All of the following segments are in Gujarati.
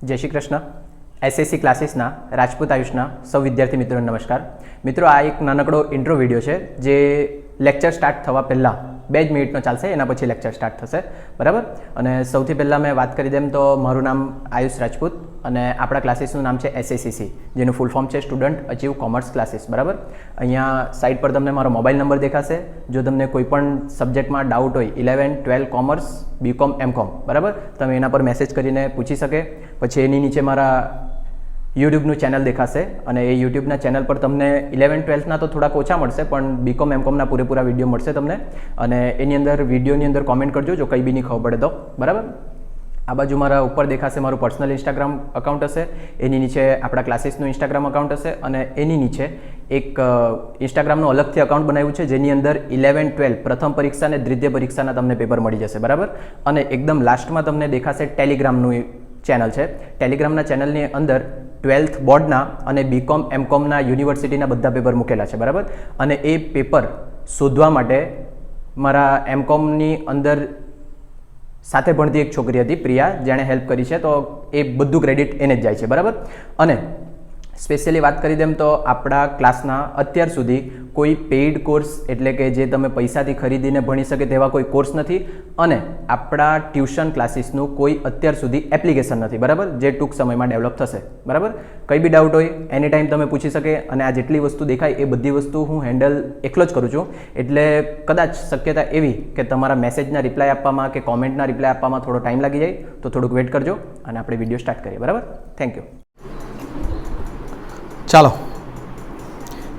જય શ્રી કૃષ્ણ. એસએસસી ક્લાસીસના રાજપૂત આયુષના સૌ વિદ્યાર્થી મિત્રોને નમસ્કાર. મિત્રો, આ એક નાનકડો ઇન્ટ્રો વિડીયો છે જે લેક્ચર સ્ટાર્ટ થવા પહેલાં 2 જ મિનિટનો ચાલશે, એના પછી લેક્ચર સ્ટાર્ટ થશે, બરાબર. અને સૌથી પહેલાં મેં વાત કરી દેમ તો મારું નામ આયુષ રાજપૂત અને આપણા ક્લાસીસનું નામ છે એસએસીસી, જેનું ફૂલ ફોર્મ છે સ્ટુડન્ટ અચીવ કોમર્સ ક્લાસીસ, બરાબર. અહીંયા સાઇટ પર તમને મારો મોબાઈલ નંબર દેખાશે. જો તમને કોઈ પણ સબ્જેક્ટમાં ડાઉટ હોય 11, 12 કોમર્સ, બીકોમ, એમકોમ, બરાબર, તમે એના પર મેસેજ કરીને પૂછી શકે. પછી એની નીચે મારા યુટ્યુબનું ચેનલ દેખાશે અને એ યુટ્યુબના ચેનલ પર તમને 11, 12ના તો થોડાક ઓછા મળશે, પણ બીકોમ, એમકોમના પૂરેપૂરા વિડીયો મળશે તમને. અને એની અંદર વિડીયોની અંદર કોમેન્ટ કરજો જો કંઈ બી નહીં ખબર પડે તો, બરાબર. આ બાજુ મારા ઉપર દેખાશે મારું પર્સનલ ઇન્સ્ટાગ્રામ અકાઉન્ટ હશે, એની નીચે આપણા ક્લાસીસનું ઇન્સ્ટાગ્રામ અકાઉન્ટ હશે અને એની નીચે એક ઇન્સ્ટાગ્રામનું અલગથી અકાઉન્ટ બનાવ્યું છે જેની અંદર 11, 12 પ્રથમ પરીક્ષા અને દ્વિતીય પરીક્ષાના તમને પેપર મળી જશે, બરાબર. અને એકદમ લાસ્ટમાં તમને દેખાશે ટેલિગ્રામનું ચેનલ છે. ટેલિગ્રામના ચેનલની અંદર 12th બોર્ડના અને બીકોમ, એમકોમના યુનિવર્સિટીના બધા પેપર મૂકેલા છે, બરાબર. અને એ પેપર શોધવા માટે મારા એમકોમની અંદર સાથે ભણતી એક છોકરી હતી પ્રિયા, જેણે હેલ્પ કરી છે, તો એ બધું ક્રેડિટ એને જ જાય છે, બરાબર. અને સ્પેશિયલી વાત કરી દેમ તો આપણા ક્લાસના અત્યાર સુધી કોઈ પેઇડ કોર્સ એટલે કે જે તમે પૈસાથી ખરીદીને ભણી શકે તેવા કોઈ કોર્સ નથી અને આપણા ટ્યુશન ક્લાસીસનું કોઈ અત્યાર સુધી એપ્લિકેશન નથી, બરાબર, જે ટૂંક સમયમાં ડેવલપ થશે, બરાબર. કંઈ બી ડાઉટ હોય એની ટાઈમ તમે પૂછી શકે અને આ જેટલી વસ્તુ દેખાય એ બધી વસ્તુ હું હેન્ડલ એકલો જ કરું છું. એટલે કદાચ શક્યતા એવી કે તમારા મેસેજના રિપ્લાય આપવામાં કે કોમેન્ટના રિપ્લાય આપવામાં થોડો ટાઈમ લાગી જાય, તો થોડુંક વેઇટ કરજો અને આપણે વિડીયો સ્ટાર્ટ કરીએ, બરાબર. Thank you. ચાલો,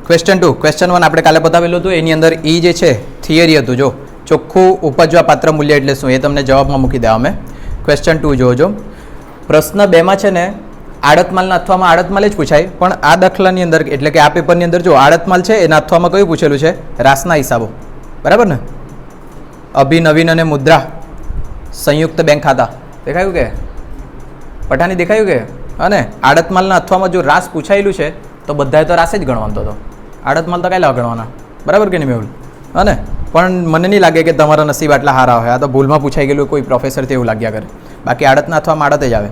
ક્વેશ્ચન 2. ક્વેશ્ચન 1 આપણે કાલે બતાવેલું હતું. એની અંદર એ જે છે થિયરી હતું. જો ચોખ્ખું ઉપજવા પાત્ર મૂલ્ય એટલે શું એ તમને જવાબમાં મૂકી દેવા અમે. ક્વેશ્ચન 2 જોજો. પ્રશ્ન 2માં છે ને આડતમાલના અથવામાં આડતમાલ જ પૂછાય, પણ આ દાખલાની અંદર એટલે કે આ પેપરની અંદર જો આડતમાલ છે એના અથવામાં કયું પૂછેલું છે? રાસના હિસાબો, બરાબર ને. અભિ, નવીન અને મુદ્રા સંયુક્ત બેંક ખાતા દેખાયું કે પઠાની દેખાયું કે? અને આડતમાલના અથવામાં જો રાસ પૂછાયેલું છે તો બધાએ તો રાસે જ ગણવાનો હતો. આડતમાલ તો કાંઈ લાવ ગણવાના, બરાબર કે નહીં મેહુલ? અને પણ મને નહીં લાગે કે તમારા નસીબ આટલા સારા હોય. આ તો ભૂલમાં પૂછાઈ ગયેલું કોઈ પ્રોફેસરથી એવું લાગ્યા કરે. બાકી આડતના અથવામાં આડત જ આવે.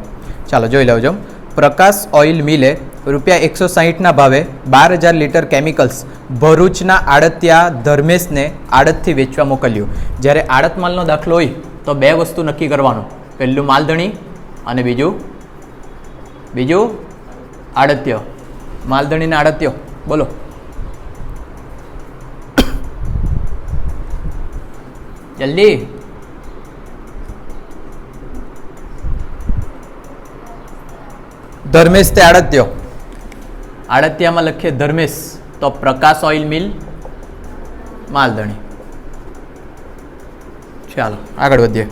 ચાલો જોઈ લેજો. પ્રકાશ ઓઇલ મિલે ₹160ના ભાવે 12,000 લીટર કેમિકલ્સ ભરૂચના આડતિયા ધર્મેશને આડતથી વેચવા મોકલ્યું. જ્યારે આડતમાલનો દાખલો હોય તો 2 વસ્તુ નક્કી કરવાનું. પહેલું માલધણી અને બીજું આડત્ય. માલધણીને આડત્યો બોલો. જલ્દી. ધર્મેશ તે આડત્યો. આડત્યામાં લખીએ ધર્મેશ તો પ્રકાશ ઓઇલ મિલ માલધણી. ચાલો આગળ વધીએ.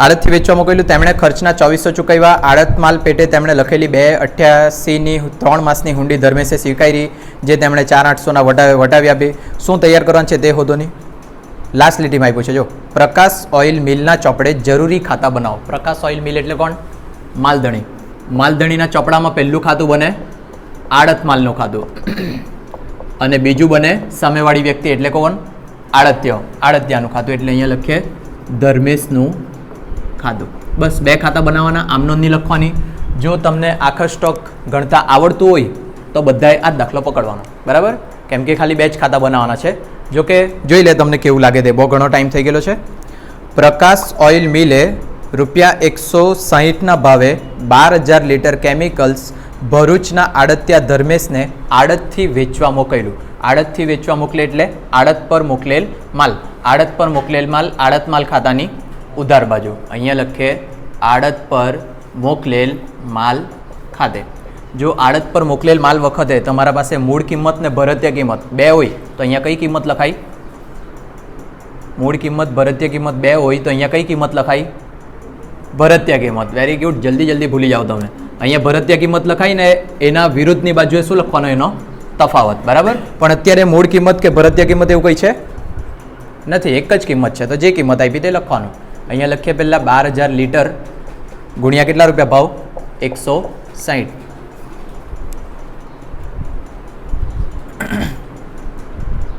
આડતથી વેચવા મોકલ્યું. તેમણે ખર્ચના 2400 ચૂકવ્યા. આડત માલ પેટે તેમણે લખેલી 288ની 3 માસની હુંડી ધર્મેશે સ્વીકારી, જે તેમણે 4,800ના વટાવી આપી. શું તૈયાર કરવાનું છે તે હોતો નહીં. લાસ્ટ લીટીમાં આપ્યું છે જો, પ્રકાશ ઓઇલ મિલના ચોપડે જરૂરી ખાતા બનાવો. પ્રકાશ ઓઇલ મિલ એટલે કોણ? માલધણી. માલધણીના ચોપડામાં પહેલું ખાતું બને આડત માલનું ખાતું અને બીજું બને સામેવાળી વ્યક્તિ એટલે કોણ? આડત્યાનું ખાતું. એટલે અહીંયા લખીએ ધર્મેશનું ખાતું. બસ 2 ખાતા બનાવવાના, આમનો નહીં લખવાની. જો તમને આખા સ્ટોક ગણતા આવડતું હોય તો બધાએ આ દાખલો પકડવાનો, બરાબર, કેમ કે ખાલી 2 જ ખાતા બનાવવાના છે. જો કે જોઈ લે તમને કેવું લાગે તે. બહુ ઘણો ટાઈમ થઈ ગયેલો છે. પ્રકાશ ઓઇલ મિલે ₹160ના ભાવે 12,000 લીટર કેમિકલ્સ ભરૂચના આડતિયા ધર્મેશને આડતથી વેચવા મોકલ્યું. આડતથી વેચવા મોકલે એટલે આડત પર મોકલેલ માલ. આડત પર મોકલેલ માલ આડત માલ ખાતાની ઉધાર બાજુ. અહીંયા લખીએ આડત પર મોકલેલ માલ ખાતે. જો આડત પર મોકલેલ માલ વખતે તમારા પાસે મૂળ કિંમત ને ભરતીય કિંમત 2 હોય તો અહીંયા કઈ કિંમત લખાય? મૂળ કિંમત ભરતીય કિંમત 2 હોય તો અહીંયા કઈ કિંમત લખાય? ભરતીય કિંમત. Very good. જલ્દી ભૂલી જાઓ તમે. અહીંયા ભરતીય કિંમત લખાય ને એના વિરુદ્ધની બાજુએ શું લખવાનો? એનો તફાવત, બરાબર. પણ અત્યારે મૂળ કિંમત કે ભરતીય કિંમત એવું કંઈ છે નથી, એક જ કિંમત છે. તો જે કિંમત આપી તે લખવાનું. અહીંયા લખીએ પહેલાં 12,000 લીટર ગુણ્યા કેટલા રૂપિયા ભાવ? 160.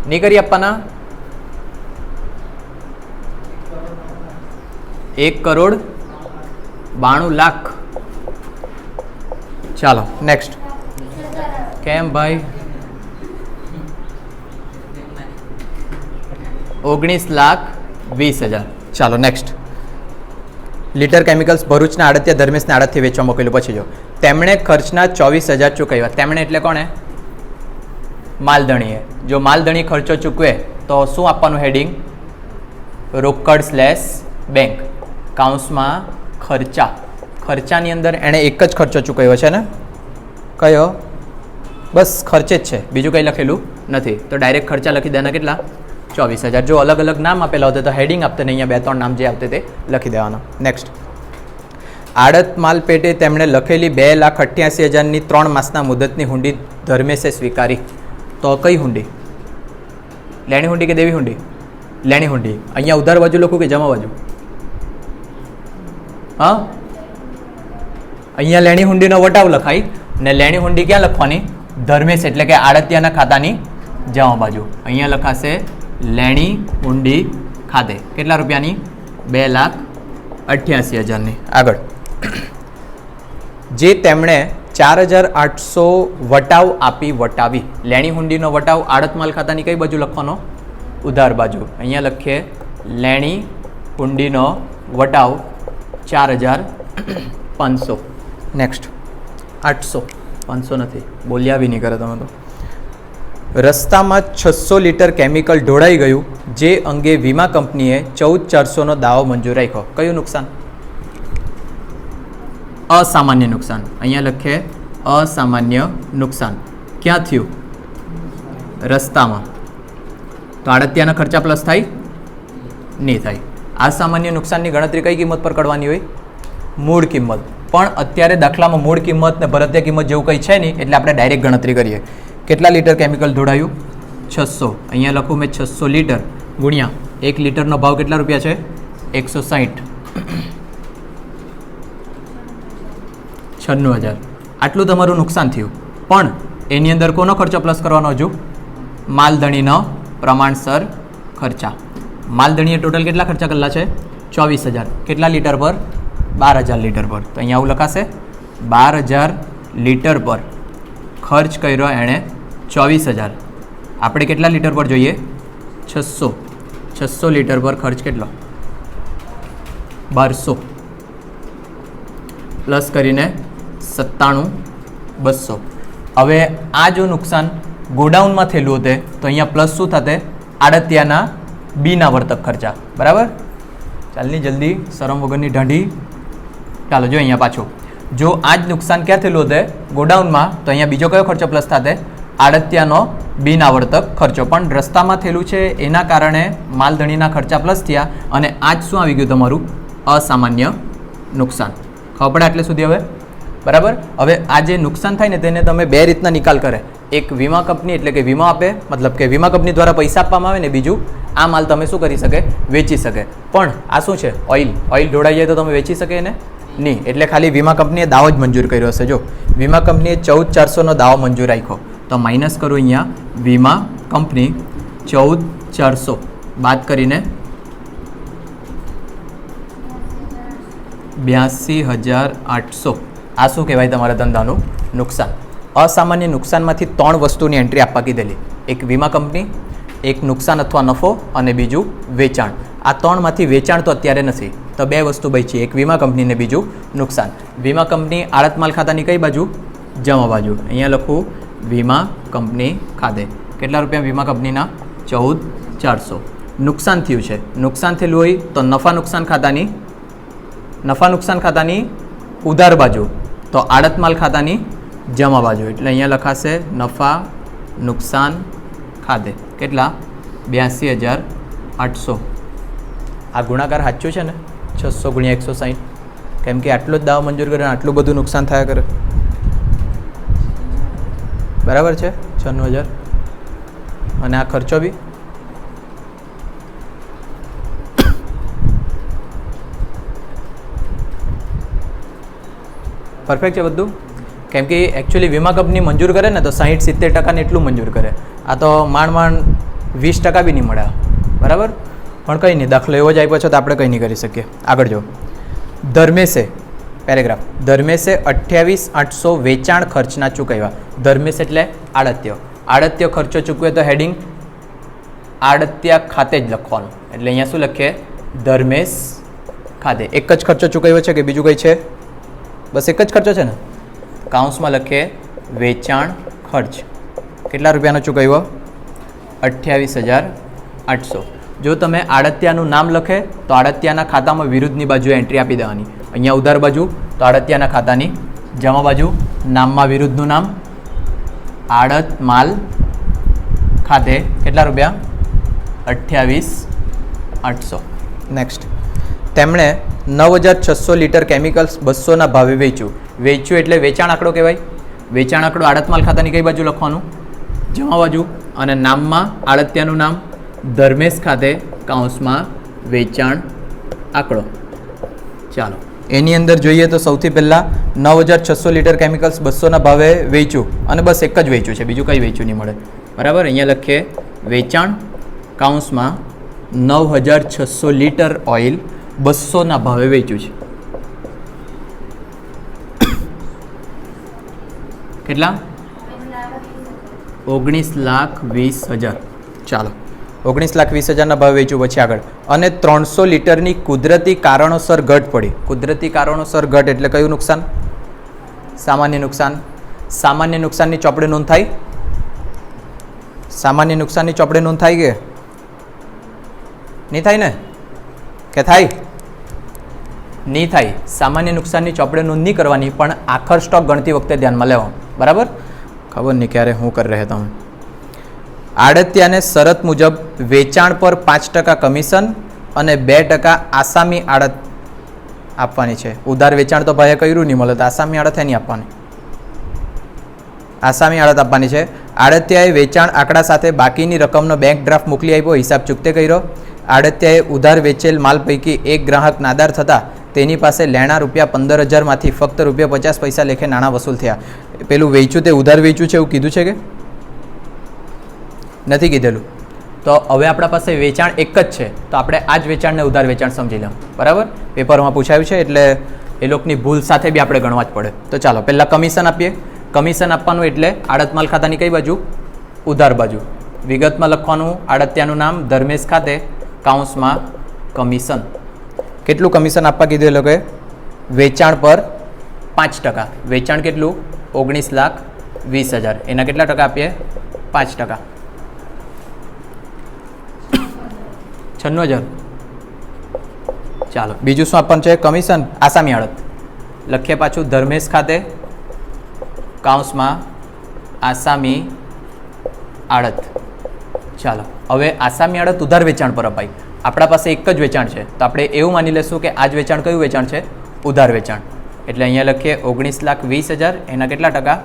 નહીં કરી આપવાના? 1,92,00,000 ચાલો નેક્સ્ટ. કેમ ભાઈ? 19,20,000. ચાલો નેક્સ્ટ. લીટર કેમિકલ્સ ભરૂચના આડતિયા ધર્મેશના આડતથી વેચવા મોકલ્યું. પછી જો તેમણે ખર્ચના 24,000 ચૂકવ્યા. તેમણે એટલે કોણે? માલધણીએ. જો માલધણી ખર્ચો ચૂકવે તો શું આપવાનું હેડિંગ? રોકડ સ્લેશ બેંક કાઉન્સમાં ખર્ચા. ખર્ચાની અંદર એણે એક જ ખર્ચો ચૂકવ્યો છે ને? કયો? બસ ખર્ચે જ છે, બીજું કંઈ લખેલું નથી. તો ડાયરેક્ટ ખર્ચા લખી દેવાના. કેટલા? 24,000. જો અલગ અલગ નામ આપેલા હોતે તો હેડિંગ આપતે ને અહીંયા 2-3 નામ જે આપતે તે લખી દેવાના. નેક્સ્ટ. આડત માલ પેટે તેમણે લખેલી 2,88,000ની 3 માસના મુદતની હુંડી ધર્મેશે સ્વીકારી. તો કઈ હુંડી? લેણી હુંડી કે દેવી હુંડી? લેણી હુંડી. અહીંયા ઉધાર બાજુ લખું કે જમા બાજુ? હા, અહીંયા લેણી હુંડીનો વટાવ લખાય ને લેણી હુંડી ક્યાં લખવાની? ધર્મેશ એટલે કે આડતિયાના ખાતાની જમા બાજુ. અહીંયા લખાશે લેણી હુંડી ખાતે. કેટલા રૂપિયાની? 2,88,000ની. આગળ. જે તેમણે 4,800 વટાવ આપી વટાવી. લેણી હુંડીનો વટાવ આડત માલ ખાતાની કઈ બાજુ લખવાનો? ઉધાર બાજુ. અહીંયા લખીએ લેણી હુંડીનો વટાવ 4,500. નેક્સ્ટ. 800. 500 નથી, બોલ્યા બી નહીં કરે તમે તો. રસ્તામાં 600 લીટર કેમિકલ ઢોળાઈ ગયું, જે અંગે વીમા કંપનીએ 14,400નો દાવો મંજૂર રાખ્યો. કયું નુકસાન? અસામાન્ય નુકસાન. અહીંયા લખીએ અસામાન્ય નુકસાન. ક્યાં થયું? રસ્તામાં. તો આડતિયાના ખર્ચા પ્લસ થાય? નહીં થાય. અસામાન્ય નુકસાનની ગણતરી કઈ કિંમત પર કરવાની હોય? મૂળ કિંમત. પણ અત્યારે દાખલામાં મૂળ કિંમત ને ભરતીય કિંમત જેવું કંઈ છે નહીં, એટલે આપણે ડાયરેક્ટ ગણતરી કરીએ. કેટલા લીટર કેમિકલ ઢોળાયું? 600. અહીંયા લખું મેં 600 લીટર ગુણ્યા 1 લીટરનો ભાવ કેટલા રૂપિયા છે? 160. 96,000. આટલું તમારું નુકસાન થયું. પણ એની અંદર કોનો ખર્ચો પ્લસ કરવાનો? હજુ માલધણીનો પ્રમાણસર ખર્ચા. માલધણીએ ટોટલ કેટલા ખર્ચા કરેલા છે? 24,000. કેટલા લીટર પર? 12,000 લીટર પર. તો અહીંયા આવું લખાશે 12,000 લીટર પર ખર્ચ કર્યો એણે 24,000. આપણે કેટલા લીટર પર જોઈએ? 600. 600 લીટર પર ખર્ચ કેટલો? 1200 પ્લસ કરીને 97,200. હવે આ જો નુકસાન ગોડાઉનમાં થયેલું હોતે તો અહીંયા પ્લસ શું થતે? આડતિયાના બીના વર્તક ખર્ચા. બરાબર? ચાલની જલ્દી, શરમ વગરની ઢાંઢી. ચાલો જો અહીંયા પાછું. જો આ જ નુકસાન ક્યાં થયેલું હોતે? ગોડાઉનમાં. તો અહીંયા બીજો કયો ખર્ચો પ્લસ થતે? આડતિયાનો બિનઆવર્તક ખર્ચો. પણ રસ્તામાં થયેલું છે એના કારણે માલધણીના ખર્ચા પ્લસ થયા અને આ જ શું આવી ગયું તમારું? અસામાન્ય નુકસાન. ખબર પડે આટલે સુધી હવે? બરાબર? હવે આ જે નુકસાન થાય ને તેને તમે બે રીતના નિકાલ કરે. એક વીમા કંપની એટલે કે વીમા આપે, મતલબ કે વીમા કંપની દ્વારા પૈસા આપવામાં આવે ને બીજું આ માલ તમે શું કરી શકે? વેચી શકે. પણ આ શું છે? ઓઇલ. ઓઇલ ઢોળાઈ જાય તો તમે વેચી શકે એને નહીં. એટલે ખાલી વીમા કંપનીએ દાવો જ મંજૂર કર્યો હશે. જો વીમા કંપનીએ 14,400નો દાવો મંજૂર રાખ્યો તો માઇનસ કરું અહીંયા વીમા કંપની 14,400 બાદ કરીને 82,800. આ શું કહેવાય? તમારા ધંધાનું નુકસાન. અસામાન્ય નુકસાનમાંથી 3 વસ્તુની એન્ટ્રી આપવા કીધેલી. એક વીમા કંપની, એક નુકસાન અથવા નફો અને બીજું વેચાણ. આ 3માંથી વેચાણ તો અત્યારે નથી, તો 2 વસ્તુ બચી. એક વીમા કંપની ને બીજું નુકસાન. વીમા કંપની આડત માલ ખાતાની કઈ બાજુ? જમા બાજુ. અહીંયા લખું વીમા કંપની ખાતે. કેટલા રૂપિયા વીમા કંપનીના? 14,400. નુકસાન થયું છે. નુકસાન થયેલું હોય તો નફા નુકસાન ખાતાની ઉધાર બાજુ, તો આડત માલ ખાતાની જમા બાજુ. એટલે અહીંયા લખાશે નફા નુકસાન ખાતે. કેટલા? 82,800. આ ગુણાકાર સાચું છે ને? 600 ગુણ્યા 160. કેમ કે આટલો જ દાવો મંજૂર કરે આટલું બધું નુકસાન થયા કરે. બરાબર છે? 96,000. અને આ ખર્ચો બી પરફેક્ટ છે બધું. કેમ કે એકચ્યુઅલી વીમા કંપની મંજૂર કરે ને તો 60-70% એટલું મંજૂર કરે. આ તો માંડ 20% બી નહીં મળે. બરાબર? પણ કંઈ નહીં, દાખલો એવો જ આપ્યો છે તો આપણે કંઈ નહીં કરી શકીએ. આગળ જો ધર્મેશે પેરેગ્રાફ. ધર્મેશે 28,800 વેચાણ ખર્ચના ચૂકવ્યા. ધર્મેશ એટલે આડત્ય. આડત્ય ખર્ચો ચૂકવે તો હેડિંગ આડત્યા ખાતે જ લખવાનું. એટલે અહીંયા શું લખીએ? ધર્મેશ ખાતે. એક જ ખર્ચો ચૂકવ્યો છે કે બીજું કંઈ છે? બસ એક જ ખર્ચો છે ને. કાઉન્સમાં લખીએ વેચાણ ખર્ચ. કેટલા રૂપિયાનો ચૂકવ્યો? 28,800. જો તમે આડત્યાનું નામ લખે તો આડત્યાના ખાતામાં વિરુદ્ધની બાજુએ એન્ટ્રી આપી દેવાની. અહીંયા ઉધાર બાજુ તો આડત્યાના ખાતાની, જમા બાજુ નામમાં વિરુદ્ધનું નામ, આડત માલ ખાતે કેટલા રૂપિયા? 28,800. નેક્સ્ટ. તેમણે 9,600 લીટર કેમિકલ્સ 200ના ભાવે વેચ્યું. વેચ્યું એટલે વેચાણ આંકડો કહેવાય. વેચાણ આંકડો આડત માલ ખાતાની કઈ બાજુ લખવાનું? જમા બાજુ. અને નામમાં આડત્યાનું નામ ધર્મેશ ખાતે કાઉન્સમાં વેચાણ આંકડો. ચાલો એની અંદર જોઈએ તો સૌથી પહેલાં 9,600 લીટર કેમિકલ્સ 200ના ભાવે વેચ્યું અને બસ એક જ વેચ્યું છે, બીજું કંઈ વેચ્યું નહીં મળે. બરાબર. અહીંયા લખીએ વેચાણ કાઉન્સમાં 9,600 લીટર ઓઇલ 200ના ભાવે વેચ્યું છે. કેટલા? 19,20,000. ચાલો 19,20,000ના ભાવે વેચ્યું. પછી આગળ. અને 300 લીટરની કુદરતી કારણોસર ઘટ પડી. કુદરતી કારણોસર ઘટ એટલે કયું નુકસાન? સામાન્ય નુકસાન. સામાન્ય નુકસાનની ચોપડે નોંધ થાય? સામાન્ય નુકસાનની ચોપડે નોંધ થાય કે નહીં થાય ને? કે થાય? નહીં થાય. સામાન્ય નુકસાનની ચોપડે નોંધ નહીં કરવાની, પણ આખર સ્ટોક ગણતી વખતે ધ્યાનમાં લેવાનું. બરાબર. ખબર નહીં ક્યારે હું કરી રહ્યા તમે. આડત્યાને શરત મુજબ વેચાણ પર 5% કમિશન અને 2% આસામી આડત આપવાની છે. ઉધાર વેચાણ તો ભાઈએ કર્યું નહીં મળે તો આસામી આડત એની આપવાની. આસામી આડત આપવાની છે. આડત્યાએ વેચાણ આંકડા સાથે બાકીની રકમનો બેંક ડ્રાફ્ટ મોકલી આપ્યો, હિસાબ ચૂકતે કર્યો. આડત્યાએ ઉધાર વેચેલ માલ પૈકી એક ગ્રાહક નાદાર થતા તેની પાસે લેણા ₹15,000માંથી ફક્ત ₹50 લેખે નાણાં વસૂલ થયા. પેલું વેચ્યું તે ઉધાર વેચ્યું છે એવું કીધું છે કે નથી કીધેલું? તો હવે આપણા પાસે વેચાણ એક જ છે તો આપણે આ જ વેચાણને ઉધાર વેચાણ સમજી લઉં. બરાબર. પેપરમાં પૂછાયું છે એટલે એ લોકોની ભૂલ સાથે બી આપણે ગણવા જ પડે. તો ચાલો પહેલાં કમિશન આપીએ. કમિશન આપવાનું એટલે આડત માલ ખાતાની કઈ બાજુ? ઉધાર બાજુ. વિગતમાં લખવાનું આડત્યાનું નામ ધર્મેશ ખાતે કાઉન્સમાં કમિશન. કેટલું કમિશન આપવા કીધું એ લોકોએ? વેચાણ પર 5%. વેચાણ કેટલું? 19,20,000. એના કેટલા ટકા આપીએ? 5%. 96,000. ચાલો બીજું શું આપવાનું છે? કમિશન આસામી આડત. લખીએ પાછું ધર્મેશ ખાતે કાઉન્સમાં આસામી આડત. ચાલો હવે આસામી આડત ઉધાર વેચાણ પર અપાય. આપણા પાસે એક જ વેચાણ છે તો આપણે એવું માની લઈશું કે આ જ વેચાણ કયું વેચાણ છે? ઉધાર વેચાણ. એટલે અહીંયા લખીએ 19,20,000. એના કેટલા ટકા?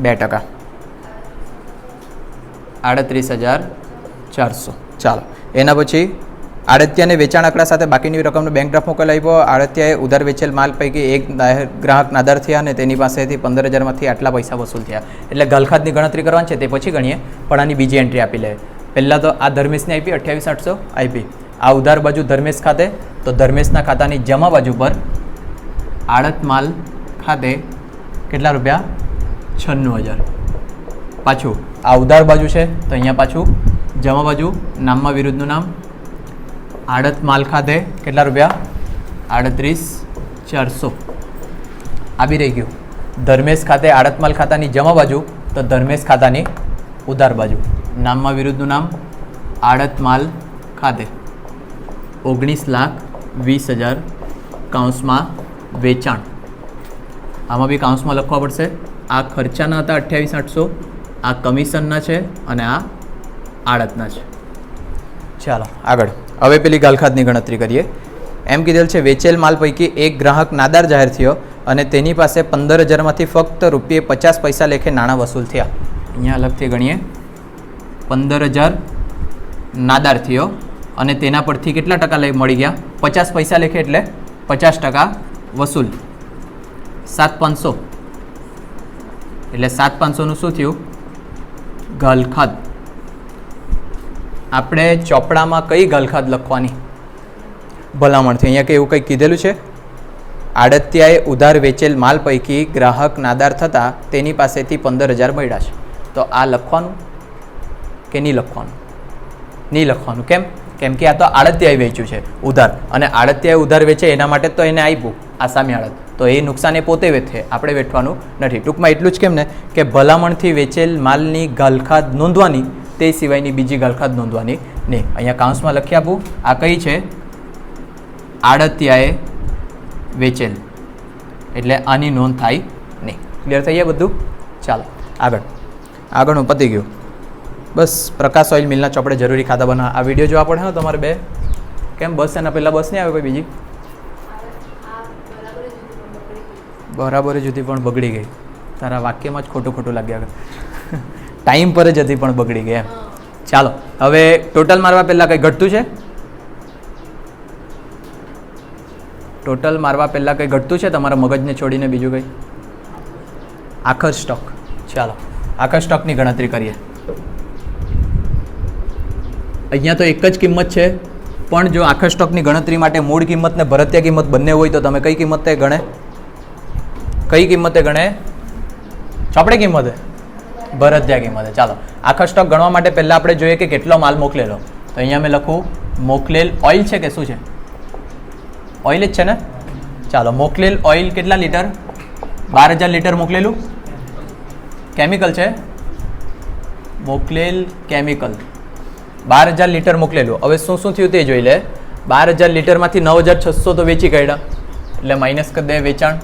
2%. 38,400. ચાલો એના પછી આડત્યાને વેચાણ આંકડા સાથે બાકીની રકમનો બેંક ડ્રાફ્ટ મોકલ આપ્યો. આડત્યાએ ઉધાર વેચેલ માલ પૈકી એક ગ્રાહક નાદાર થયા અને તેની પાસેથી 15,000માંથી આટલા પૈસા વસૂલ થયા. એટલે ગલખાતની ગણતરી કરવાની છે તે પછી ગણીએ, પણ આની બીજી એન્ટ્રી આપી લે. પહેલાં તો આ ધર્મેશને આપી 28,800 આપી. આ ઉધાર બાજુ ધર્મેશ ખાતે તો ધર્મેશના ખાતાની જમા બાજુ પર આડત માલ ખાતે કેટલા રૂપિયા? 96,000. પાછું આ ઉધાર બાજુ છે તો અહીંયા પાછું જમા બાજુ નામમાં વિરુદ્ધનું નામ આડત માલ ખાતે કેટલા રૂપિયા? 38,400. આવી રહી ગયું. ધર્મેશ ખાતે આડત માલ ખાતાની જમા બાજુ તો ધર્મેશ ખાતાની ઉધાર બાજુ નામમાં વિરુદ્ધનું નામ આડત માલ ખાતે 19,20,000 કાઉન્સમાં વેચાણ. આમાં બી કાઉન્સમાં લખવા પડશે. આ ખર્ચાના હતા 28,800, આ કમિશનના છે અને આ આડતના છે. ચાલો આગળ. હવે પેલી ગાલખાતની ગણતરી કરીએ. એમ કીધેલ છે વેચેલ માલ પૈકી એક ગ્રાહક નાદાર જાહેર થયો અને તેની પાસે 15,000માંથી ફક્ત ₹50 લેખે નાણાં વસૂલ થયા. અહીંયા અલગથી ગણીએ. 15,000 નાદાર થયો અને તેના પરથી કેટલા ટકા મળી ગયા? 50 લેખે એટલે 50% વસૂલ. 7,500 એટલે 7,500નું શું થયું? ગલખાત. આપણે ચોપડામાં કઈ ગલખાત લખવાની ભલામણથી? અહીંયા કે એવું કંઈક કીધેલું છે? આડતિયાએ ઉધાર વેચેલ માલ પૈકી ગ્રાહક નાદાર થતાં તેની પાસેથી 15,000 મળ્યા છે. તો આ લખવાનું કે નહીં લખવાનું? નહીં લખવાનું. કેમ? કેમ કે આ તો આડતિયાએ વેચ્યું છે ઉધાર, અને આડતિયાએ ઉધાર વેચે એના માટે તો એને આપ્યું આ સામે આડત, તો એ નુકસાન એ પોતે વેઠે, આપણે વેઠવાનું નથી. ટૂંકમાં એટલું જ કેમ ને કે ભલામણથી વેચેલ માલની ગાલખાદ નોંધવાની, તે સિવાયની બીજી ગાલખાદ નોંધવાની નહીં. અહીંયા કાઉન્સમાં લખી આપું, આ કઈ છે? આડતિયાએ વેચેલ, એટલે આની નોંધ થાય નહીં. ક્લિયર થઈ ગયા બધું? ચાલો આગળનું પતી ગયું. બસ પ્રકાશ ઓઇલ મિલના ચોપડે જરૂરી ખાતા બના. આ વિડીયો જોવા પડે ને તમારે બે? કેમ બસ એના પહેલાં બસ નહીં આવે કોઈ બીજી? બરાબર જ હતી પણ બગડી ગઈ. તારા વાક્યમાં જ ખોટું ખોટું લાગ્યા. ટાઈમ પર જ હતી પણ બગડી ગઈ એમ. ચાલો હવે ટોટલ મારવા પહેલાં કંઈ ઘટતું છે? ટોટલ મારવા પહેલાં કંઈ ઘટતું છે તમારા મગજને છોડીને? બીજું કંઈ? આખર સ્ટોક. ચાલો આખર સ્ટોકની ગણતરી કરીએ. અહીંયા તો એક જ કિંમત છે, પણ જો આખર સ્ટોકની ગણતરી માટે મૂળ કિંમત ને ભરતીય કિંમત બંને હોય તો તમે કઈ કિંમતે ગણે? કઈ કિંમતે ગણે? ચોપડે કિંમતે? ભરતીય કિંમતે. ચાલો આખર સ્ટોક ગણવા માટે પહેલાં આપણે જોઈએ કે કેટલો માલ મોકલેલો. તો અહીંયા મેં લખું મોકલેલ ઓઇલ છે કે શું છે? ઓઇલ જ છે ને? ચાલો મોકલેલ ઓઇલ કેટલા લીટર? 12,000 લીટર મોકલેલું. કેમિકલ છે, મોકલેલ કેમિકલ 12,000 લીટર મોકલેલું. હવે શું શું થયું તે જોઈ લે. 12,000 લીટરમાંથી 9,600 તો વેચી કાઢ્યા, એટલે માઇનસ કરી દે વેચાણ.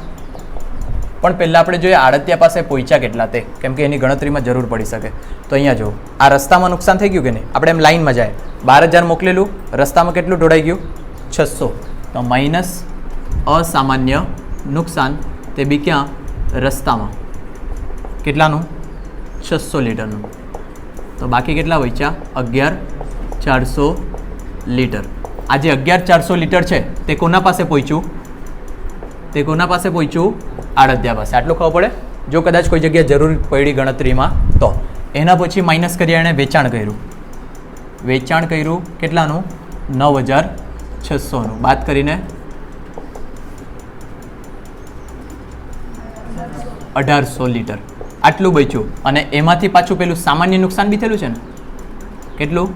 પણ પહેલાં આપણે જોઈએ આડતિયા પાસે પહોંચ્યા કેટલા તે, કેમ કે એની ગણતરીમાં જરૂર પડી શકે. તો અહીંયા જો આ રસ્તામાં નુકસાન થઈ ગયું કે નહીં? આપણે એમ લાઇનમાં જાય, 12,000 મોકલેલું, રસ્તામાં કેટલું ઢોળાઈ ગયું? 600. તો માઇનસ અસામાન્ય નુકસાન, તે બી ક્યાં? રસ્તામાં. કેટલાનું? 600 લીટરનું. તો બાકી કેટલા વેચ્યા? 11,400 લીટર. આ જે 11,400 લીટર છે તે કોના પાસે પહોંચ્યું? તે કોના પાસે પહોંચ્યું? આડતિયા પાસે. આટલું ખબર પડે? જો કદાચ કોઈ જગ્યાએ જરૂર પડી ગણતરીમાં તો. એના પછી માઇનસ કરી એણે વેચાણ કર્યું. વેચાણ કર્યું કેટલાનું? 9,600નું. બાદ કરીને 1,800 લીટર. આટલું બચ્યું. અને એમાંથી પાછું પેલું સામાન્ય નુકસાન બી થયેલું છે ને? કેટલું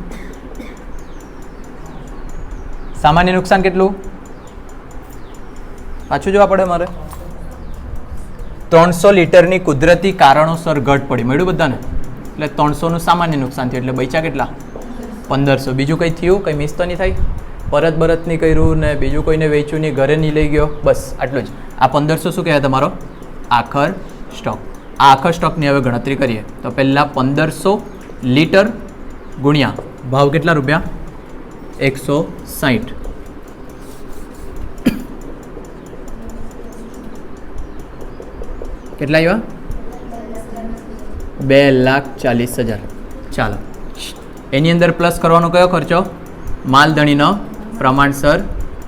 સામાન્ય નુકસાન? કેટલું પાછું જોવા પડે મારે? 300 લીટરની કુદરતી કારણોસર ઘટ પડી. મળ્યું બધાને? એટલે 300નું સામાન્ય નુકસાન થયું, એટલે બચ્યા કેટલા? 1,500. બીજું કંઈ થયું? કંઈ મિસ તો નહીં થાય? પરત બરત નહીં કર્યું ને બીજું કોઈને વેચ્યું નહીં, ઘરે નહીં લઈ ગયો, બસ આટલું જ. આ 1,500 શું કહેવાય તમારો? આખર સ્ટોક. આ આખર સ્ટોકની હવે ગણતરી કરીએ. તો પહેલાં 1,500 લીટર ગુણ્યા ભાવ કેટલા રૂપિયા? 160. કેટલા આવ્યા? 2,40,000. ચાલો એની અંદર પ્લસ કરવાનો કયો ખર્ચો? માલધણીનો પ્રમાણસર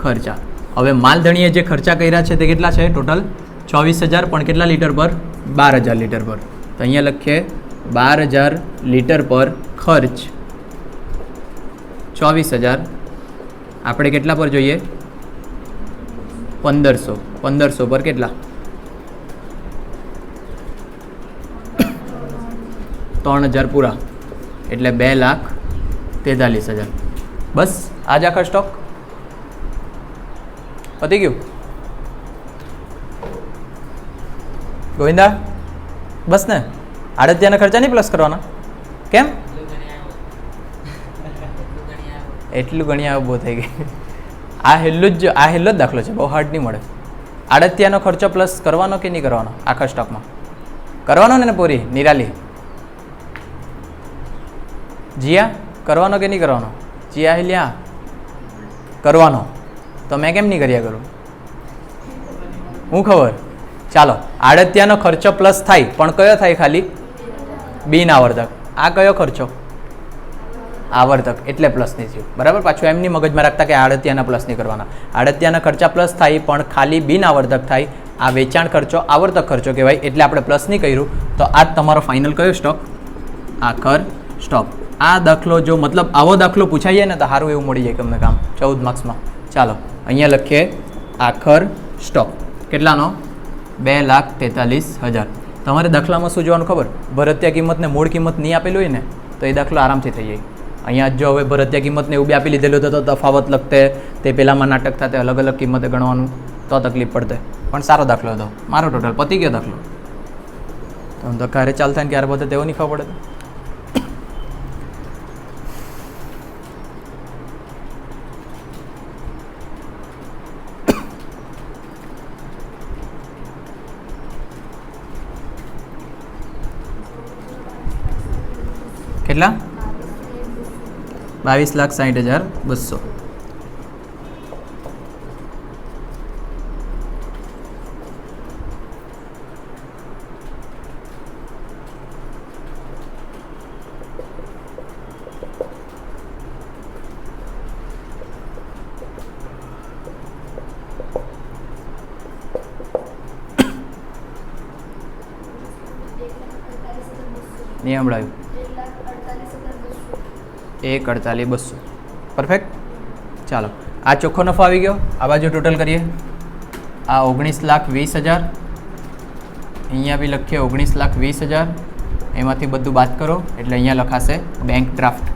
ખર્ચા. હવે માલધણીએ જે ખર્ચા કર્યા છે તે કેટલા છે? ટોટલ 24,000. પણ કેટલા લીટર પર? 12,000 લીટર પર. તો અહીંયા લખીએ 12,000 લીટર પર ખર્ચ 24,000. આપણે કેટલા પર જોઈએ? 1,500. 1,500 પર કેટલા? 3,000 પૂરા, એટલે 2,43,000. બસ આ જ આખા સ્ટોક પતી ગયું. ગોવિંદા બસ ને? આડતિયાના ખર્ચા નહીં પ્લસ કરવાના? કેમ? એટલું ગણી આવે બહુ થઈ ગઈ. આ હેલ્લો જ દાખલો છે, બહુ હાર્ડ નહીં મળે. આડતિયાનો ખર્ચો પ્લસ કરવાનો કે નહીં કરવાનો? આખા સ્ટોકમાં કરવાનો ને પૂરી નિરાલી? જીયા કરવાનો કે નહીં કરવાનો? જીયા હિલ્યા કરવાનો. તો મેં કેમ નહીં કર્યા કરું? હું ખબર. ચાલો આડતિયાનો ખર્ચો પ્લસ થાય, પણ કયો થાય? ખાલી બિન આવર્તક. આ કયો ખર્ચો? આવર્તક, એટલે પ્લસ નહીં થયું. બરાબર? પાછું એમની મગજમાં રાખતા કે આડતિયાના પ્લસ નહીં કરવાના. આડતિયાના ખર્ચા પ્લસ થાય પણ ખાલી બિન આવર્તક થાય. આ વેચાણ ખર્ચો આવર્તક ખર્ચો કહેવાય, એટલે આપણે પ્લસ નહીં કર્યું. તો આ જ તમારો ફાઇનલ કયો સ્ટોક? આખર સ્ટોક. આ દાખલો જો મતલબ આવો દાખલો પૂછાઈએ ને તો સારું એવું મળી જાય તમને કામ 14 માર્ક્સમાં. ચાલો અહીંયા લખીએ આખર સ્ટોક. કેટલાનો? 2,43,000. તમારે દાખલામાં શું જોવાનું ખબર? ભરતીય કિંમતને મૂળ કિંમત નહીં આપેલું હોય ને તો એ દાખલો આરામથી થઈ જાય. અહીંયા જો હવે ભરતીય કિંમતને એવું બી આપી લીધેલું તો તફાવત લખતે, તે પહેલાંમાં નાટક થતે, અલગ અલગ કિંમતે ગણવાનું તો તકલીફ પડતે. પણ સારો દાખલો હતો મારો, ટોટલ પતી ગયો દાખલો. તો ક્યારે ચાલતા ને ક્યારે બધે તેવું નહીં ખબર પડે. કેટલા? 22,60,200. નહીં સંભળાયું? 1,48,200. પરફેક્ટ. ચાલો, આ ચોખ્ખો નફો આવી ગયો. આ બાજુ ટોટલ કરીએ. આ 19,20,000, અહીંયા બી લખીએ 19,20,000. એમાંથી બધું બાદ કરો એટલે અહીંયા લખાશે બેંક ડ્રાફ્ટ.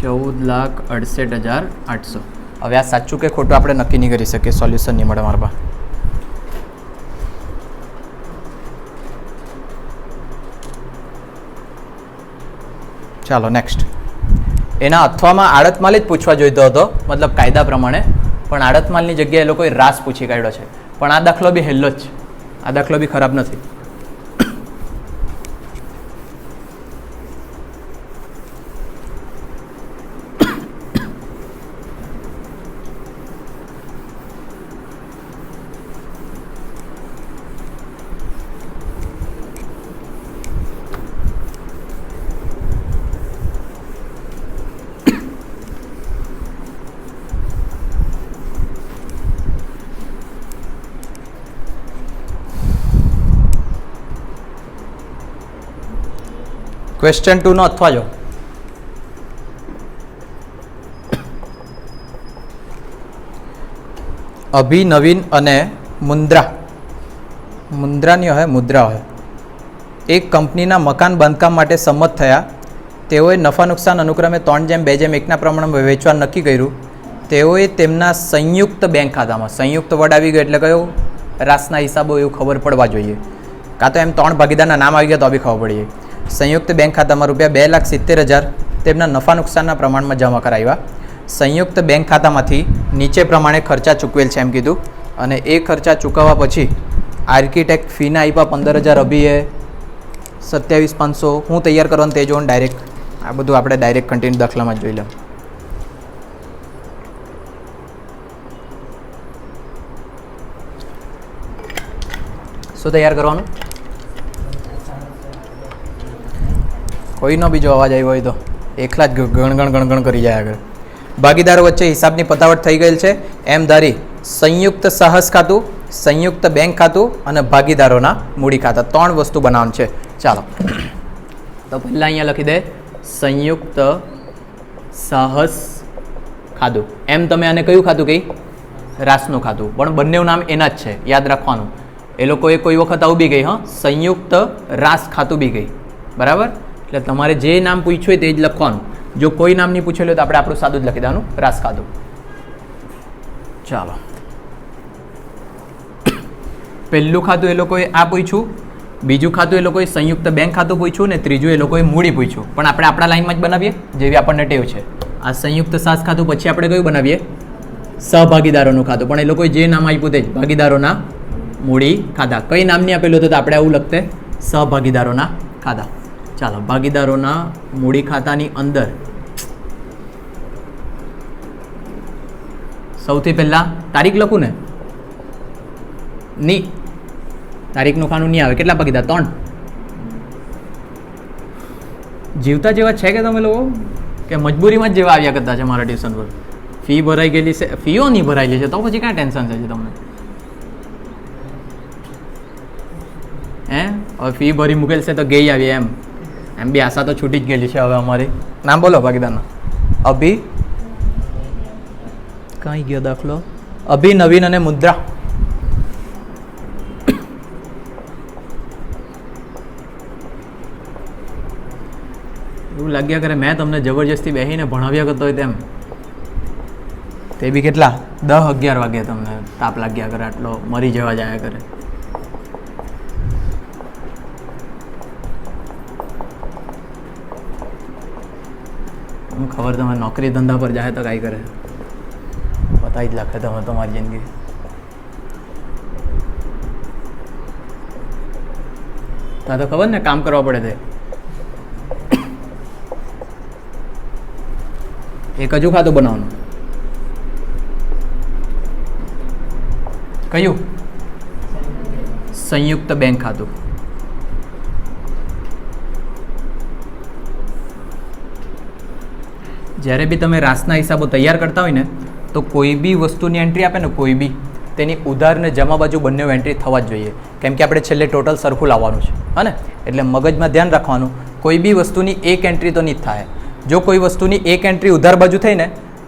₹14,68,800. હવે આ સાચું કે ખોટું આપણે નક્કી નહીં કરી શકીએ, સોલ્યુશન નહીં મળે મારા પાસે. ચાલો નેક્સ્ટ. એના અથવામાં આડત માલ જ પૂછવા જોઈતો હતો, મતલબ કાયદા પ્રમાણે, પણ આડત માલની જગ્યાએ એ લોકોએ રાસ પૂછી કાઢ્યો છે. પણ આ દાખલો બી હેલ્લો જ છે, આ દાખલો બી ખરાબ નથી. ક્વેશ્ચન 2 નો અથવા જો અભી, નવીન અને મુદ્રાની હોય મુદ્રા હોય એક કંપનીના મકાન બાંધકામ માટે સંમત થયા. તેઓએ નફા નુકસાન અનુક્રમે 3:2:1 પ્રમાણમાં વેચવા નક્કી કર્યું. તેઓએ તેમના સંયુક્ત બેંક ખાતામાં, સંયુક્ત વર્ડ આવી ગયો એટલે કયો? રાસના હિસાબો એવું ખબર પડવા જોઈએ. કાં તો એમ 3 ભાગીદારના નામ આવી ગયા તો બી ખબર પડી જાય. સંયુક્ત બેંક ખાતામાં ₹2,70,000 તેમના નફા નુકસાનના પ્રમાણમાં જમા કરાવ્યા. સંયુક્ત બેંક ખાતામાંથી નીચે પ્રમાણે ખર્ચા ચૂકવેલ છે એમ કીધું. અને એ ખર્ચા ચૂકવવા પછી આર્કિટેક્ટ ફીના આપ્યા 15,000, અભીએ 27,500. હું તૈયાર કરવાનું તે જોવાનું ડાયરેક્ટ. આ બધું આપણે ડાયરેક્ટ કન્ટિન્યુ દાખલામાં જ જોઈ લો. શું તૈયાર કરવાનું? કોઈનો બીજો અવાજ આવ્યો હોય તો એકલા જ ગણગણ કરી જાય આગળ. ભાગીદારો વચ્ચે હિસાબની પતાવટ થઈ ગયેલ છે એમ ધારી સંયુક્ત સાહસ ખાતું, સંયુક્ત બેંક ખાતું અને ભાગીદારોના મૂડી ખાતા 3 વસ્તુ બનાવવાનું છે. ચાલો, તો પહેલાં અહીંયા લખી દે સંયુક્ત સાહસ ખાતું. એમ તમે આને કયું ખાતું કહી? રાસનું ખાતું. પણ બંનેનું નામ એના જ છે, યાદ રાખવાનું. એ લોકોએ કોઈ વખત આવું બી ગઈ, હા, સંયુક્ત રાસ ખાતું બી ગઈ, બરાબર. એટલે તમારે જે નામ પૂછ્યું હોય તે જ લખવાનું. જો કોઈ નામ નહીં પૂછેલું તો આપણે આપણું સાદું જ લખી દેવાનું, રાસ ખાતું. ચાલો, પહેલું ખાતું એ લોકોએ આ પૂછ્યું, બીજું ખાતું એ લોકોએ સંયુક્ત બેંક ખાતું પૂછ્યું, ને ત્રીજું એ લોકોએ મૂડી પૂછ્યું. પણ આપણે આપણા લાઈનમાં જ બનાવીએ જેવી આપણને ટેવ છે. આ સંયુક્ત સાસ ખાતું પછી આપણે કયું બનાવીએ? સહભાગીદારોનું ખાતું. પણ એ લોકોએ જે નામ આપ્યું તે જ, ભાગીદારોના મૂડી ખાતા. કઈ નામ નહીં આપેલું હતું તો આપણે આવું લખતે, સહભાગીદારોના ખાતા. ચાલો, ભાગીદારોના મૂડી ખાતાની અંદર સૌથી પહેલાં તારીખ લખું ને? નહીં, તારીખનું ખાનું નહીં આવે. કેટલા ભાગીદાર? 3. જીવતા જેવા છે કે તમે લોકો, કે મજબૂરીમાં જ જેવા આવ્યા કરતા છે મારા ટ્યુશન પર? ફી ભરાઈ ગયેલી છે, ફીઓ નહીં ભરાયેલી છે તો પછી ક્યાં ટેન્શન છે તમને? હે હવે ફી ભરી મૂકેલ છે તો ગઈ આવી એમ બી આશા તો છૂટી જ ગયેલી છે હવે અમારી. નામ બોલો ભાગીદારનો. અભી કઈ ગયો દાખલો? અભી, નવીન અને મુદ્રા. એવું લાગ્યા કરે મેં તમને જબરજસ્તી બેસીને ભણાવ્યા કરતો હોય તેમ. તે બી કેટલા 10-11 વાગે તમને તાપ લાગ્યા કરે, આટલો મરી જવા જાય કરે. ખબર તમે નોકરી ધંધા પર જાય તો કાંઈ કરે, બતાવી જ લાગે તમે તમારી જિંદગી. તા તો ખબર ને કામ કરવા પડે. તે એક હજુ ખાતું બનાવવાનું. કયું? સંયુક્ત બેંક ખાતું. જ્યારે બી તમે રાસના હિસાબો તૈયાર કરતા હોય ને તો કોઈ બી વસ્તુની એન્ટ્રી આપે ને કોઈ બી, તેની ઉધાર ને જમા બાજુ બંને એન્ટ્રી થવા જ જોઈએ. કેમ કે આપણે છેલ્લે ટોટલ સરખું લાવવાનું છે, હા ને? એટલે મગજમાં ધ્યાન રાખવાનું, કોઈ બી વસ્તુની એક એન્ટ્રી તો નહીં જ થાય. જો કોઈ વસ્તુની એક એન્ટ્રી ઉધાર બાજુ થઈ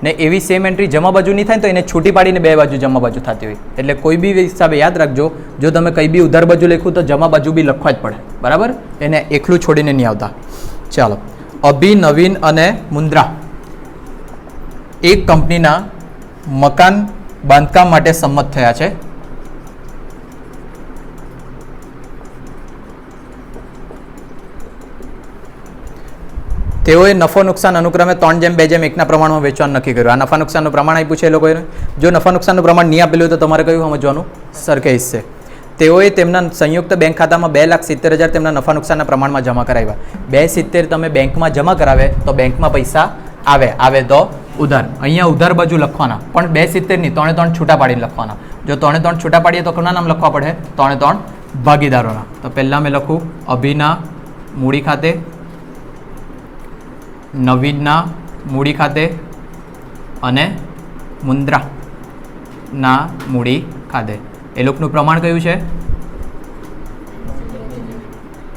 ને એવી સેમ એન્ટ્રી જમા બાજુ નહીં થાય તો એને છૂટી પાડીને બે બાજુ જમા બાજુ થતી હોય. એટલે કોઈ બી હિસાબે યાદ રાખજો, જો તમે કંઈ બી ઉધાર બાજુ લખ્યું તો જમા બાજુ બી લખવા જ પડે, બરાબર? એને એકલું છોડીને નહીં આવતા. ચાલો, અભી, નવીન અને મુદ્રા એક કંપનીના મકાન બાંધકામ માટે સંમત થયા છે. તેઓએ નફો નુકસાન અનુક્રમે 3:2:1 પ્રમાણમાં વેચવાનું નક્કી કર્યું. આ નફા નુકસાનનું પ્રમાણ આપ્યું છે એ લોકોએ. જો નફા નુકસાનનું પ્રમાણ નહીં આપેલું હોય તો તમારે કયું સમજવાનું? સરખે હિસ્સે. તેઓએ તેમના સંયુક્ત બેંક ખાતામાં 2,70,000 તેમના નફા નુકસાનના પ્રમાણમાં જમા કરાવ્યા. 2,70,000 તમે બેંકમાં જમા કરાવે તો બેંકમાં પૈસા આવે તો ઉધાર. અહીંયા ઉધાર બાજુ લખવાના, પણ 2,70,000 નહીં, 3 છૂટા પાડીને લખવાના. જો 3 છૂટા પાડીએ તો કોના નામ લખવા પડે? 3 ભાગીદારોના. તો પહેલાં મેં લખું અભિના મૂડી ખાતે, નવીનના મૂડી ખાતે અને મુદ્રાના મૂડી ખાતે. એ લોકોનું પ્રમાણ કયું છે?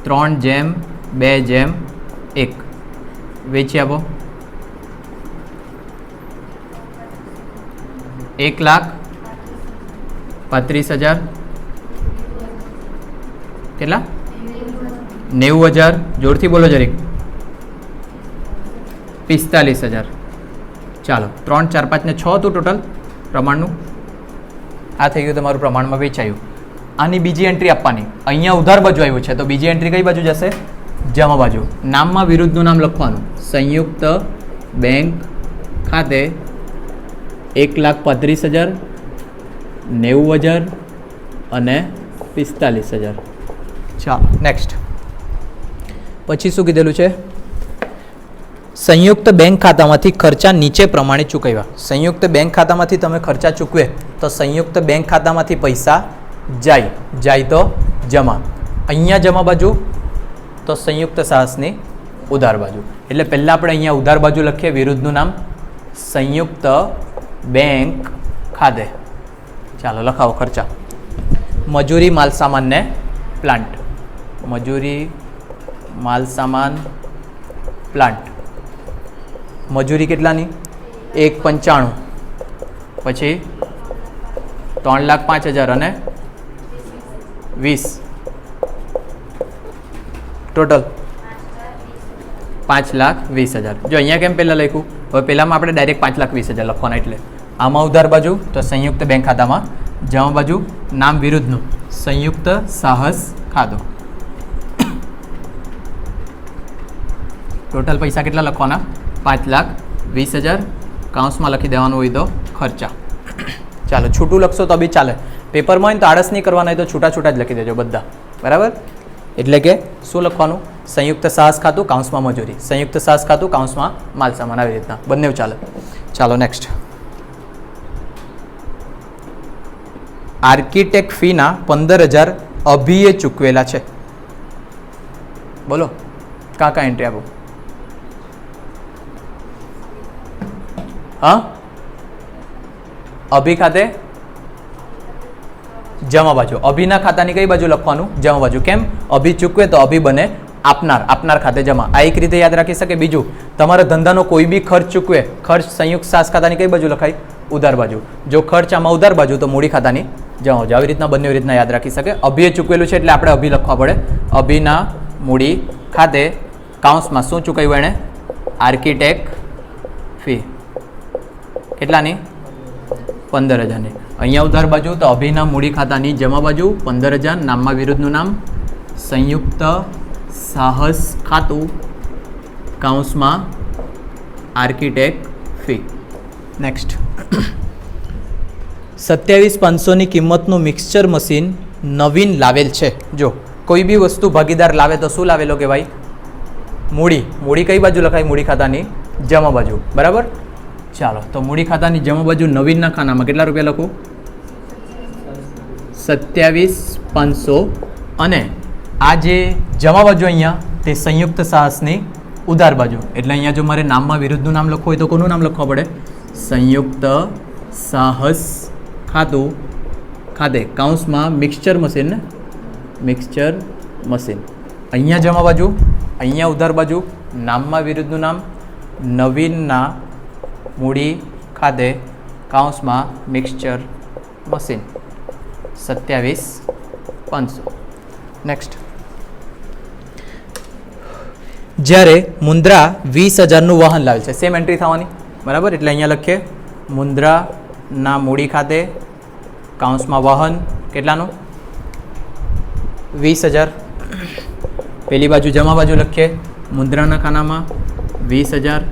3:2:1. વેચી આપો. 1,35,000. કેટલા? 90,000. જોરથી બોલો જરીક. 45,000. ચાલો, 3, 4, 5 ને 6 હતું ટોટલ પ્રમાણનું. આ થઈ ગયું તમારું પ્રમાણમાં વેચાયું. આની બીજી એન્ટ્રી આપવાની. અહીંયા ઉધાર બાજુ આવ્યું છે તો બીજી એન્ટ્રી કઈ બાજુ જશે? જમા બાજુ. નામમાં વિરુદ્ધનું નામ લખવાનું. સંયુક્ત બેંક ખાતે 1,35,000, 90,000 અને 45,000. ચાલો નેક્સ્ટ. પછી શું કીધેલું છે? સંયુક્ત બેંક ખાતામાંથી ખર્ચા નીચે પ્રમાણે ચૂકવ્યા. સંયુક્ત બેંક ખાતામાંથી તમે ખર્ચા ચૂકવે તો સંયુક્ત બેંક ખાતામાંથી પૈસા જાય તો જમા. અહીંયા જમા બાજુ તો સંયુક્ત સાહસની ઉધાર બાજુ. એટલે પહેલાં આપણે અહીંયા ઉધાર બાજુ લખીએ, વિરુદ્ધનું નામ સંયુક્ત બેંક ખાતે. ચાલો લખાવો ખર્ચા. મજૂરી, માલ સામાન ને પ્લાન્ટ. મજૂરી, માલ સામાન, પ્લાન્ટ. મજૂરી કેટલાની? 1,95,000. પછી 3,05,000 અને 20. ટોટલ 5,20,000. જો અહીંયા કેમ પહેલાં લખ્યું? હવે પહેલાંમાં આપણે ડાયરેક્ટ 5,20,000 લખવાના. એટલે આમાં ઉધાર બાજુ તો સંયુક્ત બેંક ખાતામાં, જમા બાજુ નામ વિરુદ્ધનું સંયુક્ત સાહસ ખાતું. ટોટલ પૈસા કેટલા લખવાના? 5,20,000. કાઉન્સમાં લખી દેવાનું હોય તો ખર્ચા. ચાલો, છૂટું લખશો તો બી ચાલે. પેપરમાં હોય તો આળસ નહીં કરવાના હોય તો છૂટા છૂટા જ લખી દેજો બધા, બરાબર? એટલે કે શું લખવાનું? સંયુક્ત સાહસ ખાતું, કાઉન્સમાં મજૂરી. સંયુક્ત સાહસ ખાતું, કાઉન્સમાં માલ સામાન. આવી રીતના બંને ચાલે. ચાલો નેક્સ્ટ. આર્કિટેક્ટ ફીના 15,000 અભિએ ચૂકવેલા છે. બોલો કાકા એન્ટ્રી આપો. હા, અભી ખાતે જમા બાજુ. અભીના ખાતાની કઈ બાજુ લખવાનું? જમા બાજુ. કેમ? અભી ચૂકવે તો અભી બને આપનાર, આપનાર ખાતે જમા. આ એક રીતે યાદ રાખી શકે. બીજું, તમારા ધંધાનો કોઈ બી ખર્ચ ચૂકવે, ખર્ચ સંયુક્ત સાસ ખાતાની કઈ બાજુ લખાય? ઉધાર બાજુ. જો ખર્ચ આમાં ઉધાર બાજુ તો મૂડી ખાતાની જમા બાજુ. આવી રીતના બંને રીતના યાદ રાખી શકે. અભીએ ચૂકવેલું છે એટલે આપણે અભી લખવા પડે. અભીના મૂડી ખાતે કાઉન્સમાં શું ચૂકવ્યું એણે? Architect fee. કેટલાની? 15,000ની. અહીંયા ઉધાર બાજુ તો અભીના મૂડી ખાતાની જમા બાજુ 15,000. નામમાં વિરુદ્ધનું નામ સંયુક્ત સાહસ ખાતું કાઉન્સમાં આર્કિટેક્ટ ફી. નેક્સ્ટ, 27,500ની કિંમતનું મિક્સચર મશીન નવીન લાવેલ છે. જો કોઈ બી વસ્તુ ભાગીદાર લાવે તો શું લાવેલો કહેવાય? મૂડી. મૂડી કઈ બાજુ લખાય? મૂડી ખાતાની જમા બાજુ. બરાબર. ચાલો, તો મૂડી ખાતાની જમા બાજુ નવીનના ખાનામાં કેટલા રૂપિયા લખું? 27,500. અને આ જે જમા બાજુ અહીંયા તે સંયુક્ત સાહસની ઉધાર બાજુ. એટલે અહીંયા જો મારે નામમાં વિરુદ્ધનું નામ લખવું હોય તો કોનું નામ લખવા પડે? સંયુક્ત સાહસ ખાતું ખાતે કાઉન્સમાં મિક્સચર મશીન. Mixture machine. અહીંયા જમા બાજુ, અહીંયા ઉધાર બાજુ. નામમાં વિરુદ્ધનું નામ નવીનના મૂડી ખાતે કાઉન્સમાં મિક્સચર મશીન 27,500. નેક્સ્ટ, જ્યારે મુન્દ્રા 20,000નું વાહન લાવે છે, સેમ એન્ટ્રી થવાની. બરાબર. એટલે અહીંયા લખીએ મુન્દ્રાના મૂડી ખાતે કાઉન્સમાં વાહન કેટલાનું? 20,000. પેલી બાજુ જમા બાજુ લખીએ મુન્દ્રાના ખાનામાં 20,000.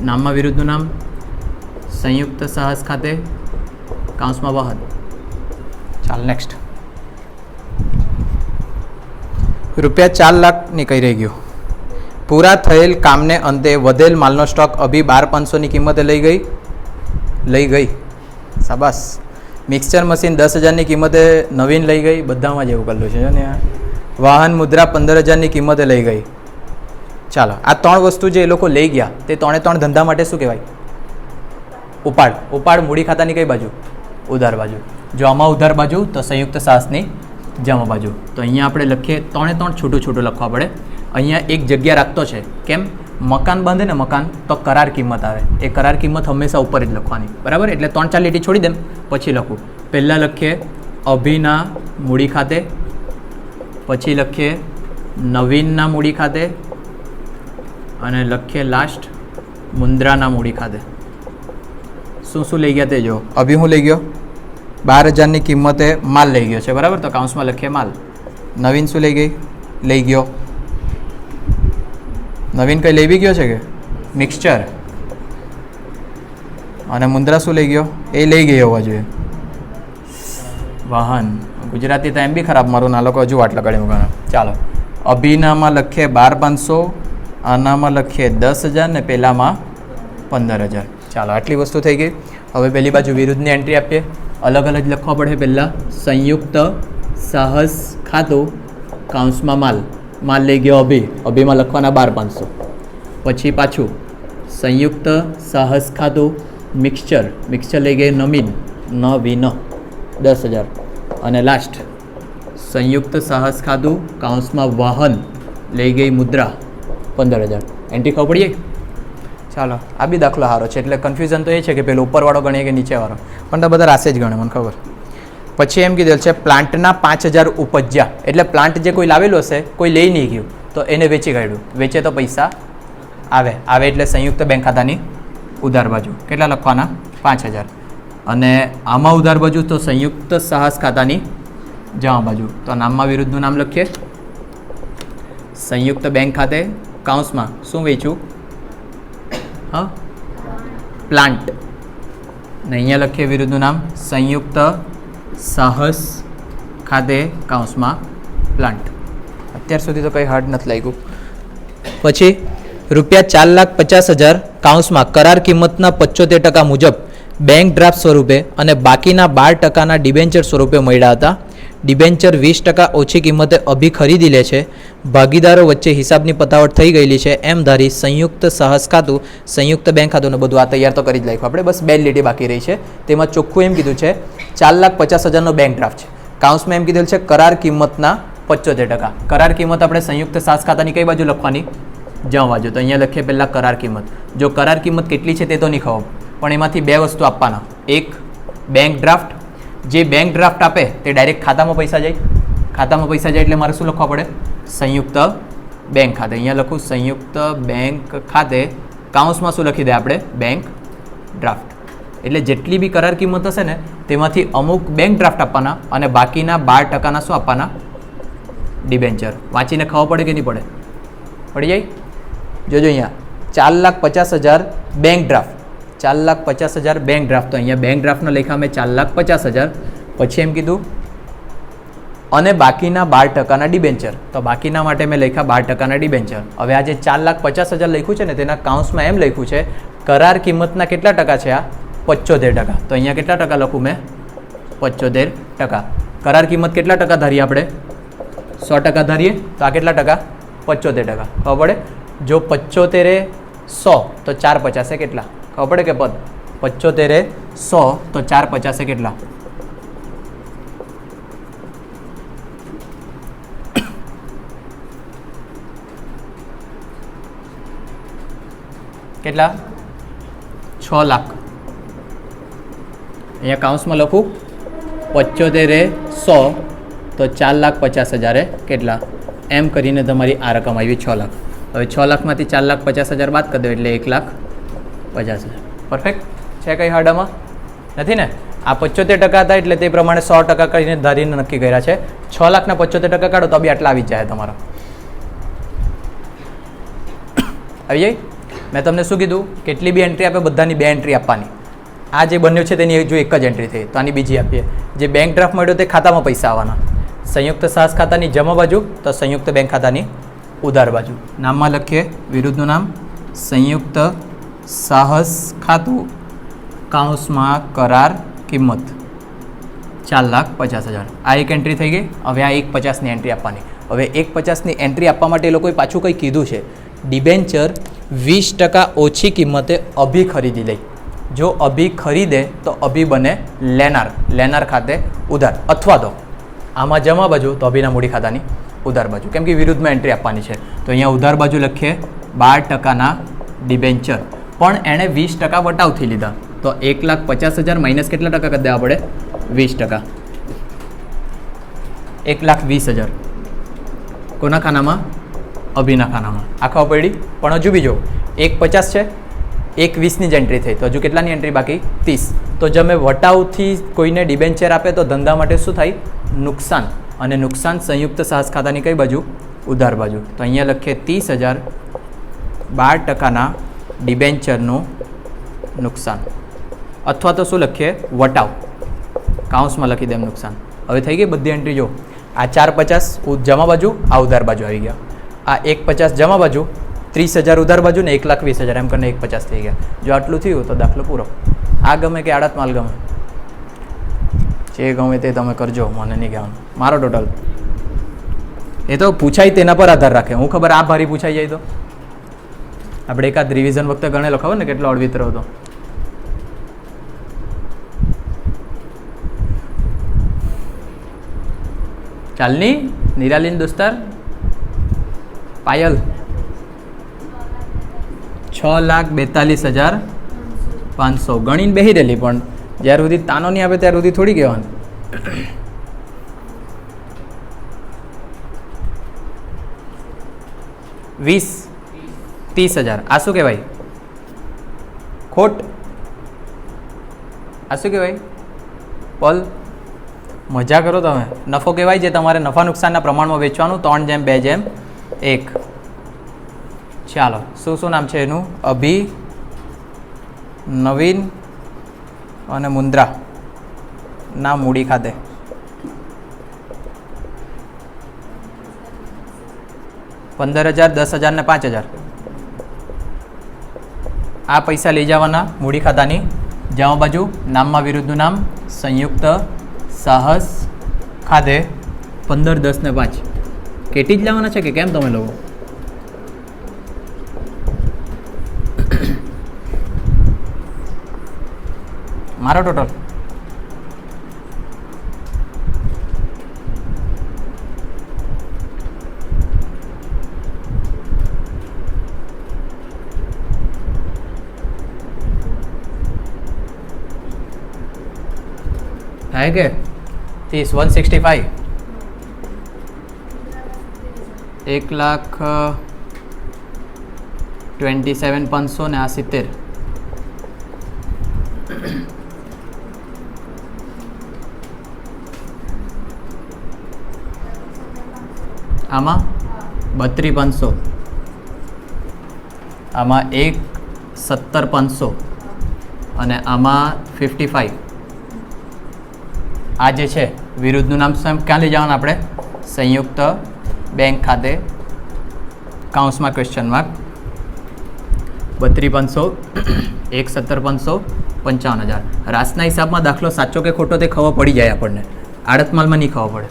નામમાં વિરુદ્ધનું નામ સંયુક્ત સાહસ ખાતે કાઉન્સમાં વાહન. ચાલ નેક્સ્ટ, રૂપિયા 4 લાખની કઈ રહી ગયું? પૂરા થયેલ કામને અંતે વધેલ માલનો સ્ટોક અભી 12,500ની કિંમતે લઈ ગઈ. શાબાશ. મિક્સચર મશીન 10,000ની કિંમતે નવીન લઈ ગઈ. બધામાં જ એવું કરેલું છે ને. વાહન મુદ્રા 15,000ની કિંમતે લઈ ગઈ. ચાલો, આ 3 વસ્તુ જે એ લોકો લઈ ગયા તે 3 ધંધા માટે શું કહેવાય? ઉપાડ. ઉપાડ મૂડી ખાતાની કઈ બાજુ? ઉધાર બાજુ. જો આમાં ઉધાર બાજુ તો સંયુક્ત સાહસની જમા બાજુ. તો અહીંયા આપણે લખીએ 3 છૂટું છૂટું લખવા પડે. અહીંયા એક જગ્યા રાખતો છે. કેમ? મકાન બાંધે ને મકાન તો કરાર કિંમત આવે. એ કરાર કિંમત હંમેશા ઉપર જ લખવાની. બરાબર. એટલે 3-4 લીટી છોડી દેમ પછી લખું. પહેલાં લખીએ અભીના મૂડી ખાતે, પછી લખીએ નવીનના મૂડી ખાતે, અને લખીએ લાસ્ટ મુન્દ્રાના મૂડી ખાતે. શું શું લઈ ગયા તે જો. અભી હું લઈ ગયો? 12,000ની કિંમતે માલ લઈ ગયો છે. બરાબર. તો કાઉન્સમાં લખીએ માલ. નવીન શું લઈ ગયો? નવીન કંઈ લઈ બી ગયો છે કે? મિક્સચર. અને મુન્દ્રા શું લઈ ગયો? એ લઈ ગયો હોવા જોઈએ. વાહન. ગુજરાતી તો એમ બી ખરાબ, મારું ના લોકો હજુ વાટ લગાડી મૂકવાના. ચાલો, અભીનામાં લખીએ 12,500, આનામાં લખીએ 10,000 ને પેલામાં 15,000. ચાલો, આટલી વસ્તુ થઈ ગઈ. હવે પેલી બાજુ વિરુદ્ધની એન્ટ્રી આપીએ. અલગ અલગ લખવા પડે. પહેલાં સંયુક્ત સાહસ ખાતું કાઉન્સમાં માલ લઈ ગયો અભી. અભીમાં લખવાના 12,500. પછી પાછું સંયુક્ત સાહસ ખાતું મિક્સચર લઈ ગઈ નવીન 10,000. અને લાસ્ટ સંયુક્ત સાહસ ખાતું કાઉન્સમાં વાહન લઈ ગઈ મુદ્રા 15,000. એન્ટ્રી ખબર પડી જાય? ચાલો, આ બી દાખલો સારો છે. એટલે કન્ફ્યુઝન તો એ છે કે પેલો ઉપરવાળો ગણીએ કે નીચેવાળો, પણ તો બધા રાસે જ ગણે, મને ખબર. પછી એમ કીધેલ છે પ્લાન્ટના 5,000 ઉપજ્યા. એટલે પ્લાન્ટ જે કોઈ લાવેલું હશે, કોઈ લઈ નહીં ગયું તો એને વેચી કાઢ્યું. વેચે તો પૈસા આવે એટલે સંયુક્ત બેંક ખાતાની ઉધાર બાજુ. કેટલા લખવાના? 5,000. અને આમાં ઉધાર બાજુ તો સંયુક્ત સાહસ ખાતાની જમા બાજુ. તો નામમાં વિરુદ્ધનું નામ લખીએ. સંયુક્ત બેંક ખાતે કાઉન્સમાં શું વેચ્યું? હા, પ્લાન્ટ. ને અહીંયા લખીએ વિરુદ્ધનું નામ સંયુક્ત સાહસ ખાતે કાઉન્સમાં પ્લાન્ટ. અત્યાર સુધી તો કંઈ હાર્ડ નથી લાગ્યું. પછી રૂપિયા 4,50,000 કાઉન્સમાં કરાર કિંમતના 75% મુજબ બેંક ડ્રાફ્ટ સ્વરૂપે અને બાકીના 12%ના ડિબેન્ચર સ્વરૂપે મળ્યા હતા. ડિબેન્ચર 20% ઓછી કિંમતે અભી ખરીદી લે છે, ભાગીદારો વચ્ચે હિસાબની પતાવટ થઈ ગયેલી છે એમ ધારી સંયુક્ત સાહસ ખાતું, સંયુક્ત બેંક ખાતું બધું આ તૈયાર તો કરી જ નાખ્યું આપણે, બસ બે લીટી બાકી રહી છે. તેમાં ચોખ્ખું એમ કીધું છે 4,50,000નો બેંક ડ્રાફ્ટ છે. કાઉન્સમાં એમ કીધેલ છે કરાર કિંમતના 75%. કરાર કિંમત આપણે સંયુક્ત સાહસ ખાતાની કઈ બાજુ લખવાની? જમા બાજુ. તો અહીંયા લખીએ પહેલાં કરાર કિંમત. જો કરાર કિંમત કેટલી છે તે તો નહીં ખબર, પણ એમાંથી બે વસ્તુ આપવાના. એક બેંક ડ્રાફ્ટ, જે બેંક ડ્રાફ્ટ આપે તે ડાયરેક્ટ ખાતામાં પૈસા જાય. ખાતામાં પૈસા જાય એટલે મારે શું લખવા પડે? સંયુક્ત બેંક ખાતે. અહીંયા લખું સંયુક્ત બેંક ખાતે, કાઉન્સમાં શું લખી દે આપણે? Bank draft. એટલે જેટલી બી કરાર કિંમત હશે ને તેમાંથી અમુક બેંક ડ્રાફ્ટ આપવાના અને બાકીના 12%ના શું આપવાના? ડિબેન્ચર. વાંચીને ખબર પડે કે નહીં પડે? પડી જાય. જોજો અહીંયા 4,50,000 બેંક ડ્રાફ્ટ, 4,50,000 બેંક ડ્રાફ્ટ. તો અહીંયા બેંક ડ્રાફ્ટનો લેખા મેં 4,50,000, પછી એમ કીધું અને બાકીના 12%ના ડિબેન્ચર. તો બાકીના માટે મેં લખ્યા 12%ના ડિબેન્ચર. હવે આ જે 4,50,000 લખ્યું છે ને તેના કાઉન્સમાં એમ લખ્યું છે કરાર કિંમતના કેટલા ટકા છે? આ 75%. તો અહીંયા કેટલા ટકા લખું મેં? 75%. કરાર કિંમત કેટલા ટકા ધારીએ આપણે? 100% ધારીએ. તો આ કેટલા ટકા? 75%. ખબર પડે? જો 75 એ 100 તો 4,50 કેટલા? ખબર પડે કે પદ? 75 એ 100 તો 4,50 કેટલા? કેટલા? 6 લાખ. અહીંયા કાઉન્સમાં લખું 75 એ 100 તો 4,50,000 કેટલા? એમ કરીને તમારી આ રકમ આવી 6 લાખ. હવે 6 લાખમાંથી 4,50,000 બાદ કરી દો એટલે 1,50,000. પરફેક્ટ છે? કંઈ હાડામાં નથી ને? આ 75% હતા એટલે તે પ્રમાણે 100% કરીને ધારીને નક્કી કર્યા છે. 6 લાખના 75% કાઢો તો બી આટલા આવી જાય તમારા. આવી જાય? મેં તમને શું કીધું? કેટલી બી એન્ટ્રી આપે બધાની 2 એન્ટ્રી આપવાની. આ જે બન્યું છે તેની જો એક જ એન્ટ્રી થઈ તો આની બીજી આપીએ. જે બેંક ડ્રાફ્ટ મળ્યો તે ખાતામાં પૈસા આવવાના. સંયુક્ત સાહસ ખાતાની જમા બાજુ તો સંયુક્ત બેંક ખાતાની ઉધાર બાજુ. નામમાં લખીએ વિરુદ્ધનું નામ સંયુક્ત સાહસ ખાતું, કાઉન્સમાં કરાર કિંમત 4,50,000. આ એક એન્ટ્રી થઈ ગઈ. હવે આ 1,50ની એન્ટ્રી આપવાની. હવે 1,50ની એન્ટ્રી આપવા માટે એ લોકોએ પાછું કંઈ કીધું છે, ડિબેન્ચર 20% ઓછી કિંમતે અભી ખરીદી લે. જો અભી ખરીદે તો અભી બને લેનાર, લેનાર ખાતે ઉધાર, અથવા તો આમાં જમા બાજુ તો અભીના મૂડી ખાતાની ઉધાર બાજુ, કેમ કે વિરુદ્ધમાં એન્ટ્રી આપવાની છે. તો અહીંયા ઉધાર બાજુ લખીએ 12%ના ડિબેન્ચર, પણ એણે 20% વટાવથી લીધા. તો 1,50,000 માઇનસ કેટલા ટકા કરી દેવા પડે? 20%. 1,20,000 કોના ખાનામાં? અભીના ખાનામાં. આખા પડી. પણ હજુ બીજો 1,50 છે, 1,20ની જ એન્ટ્રી થઈ, તો હજુ કેટલાની એન્ટ્રી બાકી? 30. તો જો અમે વટાવથી કોઈને ડિબેન્ચર આપે તો ધંધા માટે શું થાય? નુકસાન. અને નુકસાન સંયુક્ત સાહસ ખાતાની કઈ બાજુ? ઉધાર બાજુ. તો અહીંયા લખીએ 30,000 12%ના ડિબેન્ચરનું નુકસાન, અથવા તો શું લખીએ? વટાવ. કાઉન્સમાં લખી દેમ નુકસાન. હવે થઈ ગઈ બધી એન્ટ્રી. જો આ 4,50 જમા બાજુ, આ ઉધાર બાજુ આવી ગયા. આ 1,50 જમા બાજુ, 30,000 ઉધાર બાજુ ને 1,20,000 એમ કરીને 1,50 થઈ ગયા. જો આટલું થયું તો દાખલો પૂરો. આ ગમે કે આડત માલ ગમે? જે ગમે તે તમે કરજો, મને નહીં કહેવાનું. મારો ટોટલ એ તો પૂછાય તેના પર આધાર રાખે. હું ખબર આ ભારી પૂછાઈ જાય તો આપણે એકાદ રિવિઝન વખતે ગણેલો ખબર ને કેટલો અળવિતરો હતો. ચાલની નિરાલીન દોસ્તાર પાયલ 6,42,500 ગણીને બેસી રહેલી, પણ જ્યાર સુધી તાનો નહીં આવે ત્યાર સુધી થોડી કહેવાનું. 20,30,000 આ શું કહેવાય? ખોટ. આ શું કહેવાય? પલ. મજા કરો તમે. નફો કહેવાય જે તમારે નફા નુકસાનના પ્રમાણમાં વેચવાનું, 3:2:1. ચાલો, શું શું નામ છે એનું? અભી, નવીન અને મુન્દ્રા ના મૂડી ખાતે. $15,000, $10,000 ને 5,000 આ પૈસા લઈ જવાના મૂડી ખાતાની જમા બાજુ. નામમાં વિરુદ્ધનું નામ સંયુક્ત સાહસ ખાધે 15, 10 ને 5 કેટી જ લાવવાના છે કે કેમ તમે લોકો? મારો ટોટલ થાય કે 30, 165 1,27,500 ને આ 70. આમાં 32,500, આમાં 1,70,500 અને આમાં 55. આ જે છે વિરુદ્ધનું નામ ક્યાં લઈ જવાનું આપણે? સંયુક્ત બેંક ખાતે કાઉન્સમાં ક્વેશ્ચન માર્ક 32,500, 1,70,500, 55,000. રાસના હિસાબમાં દાખલો સાચો કે ખોટો તે ખબર પડી જાય આપણને, આડતમાલમાં નહીં ખબર પડે.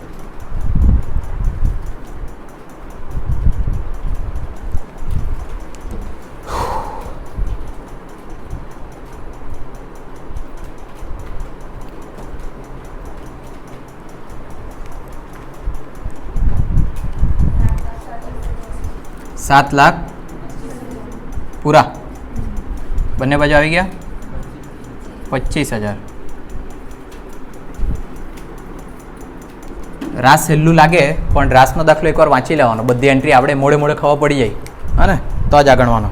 ₹7,00,000 પૂરા બંને બાજુ આવી ગયા 25,000. રાસ સહેલું લાગે પણ રાસનો દાખલો એકવાર વાંચી લેવાનો, બધી એન્ટ્રી આપણે મોડે મોડે ખબર પડી જાય હા ને, તો જ આ ગણવાનો.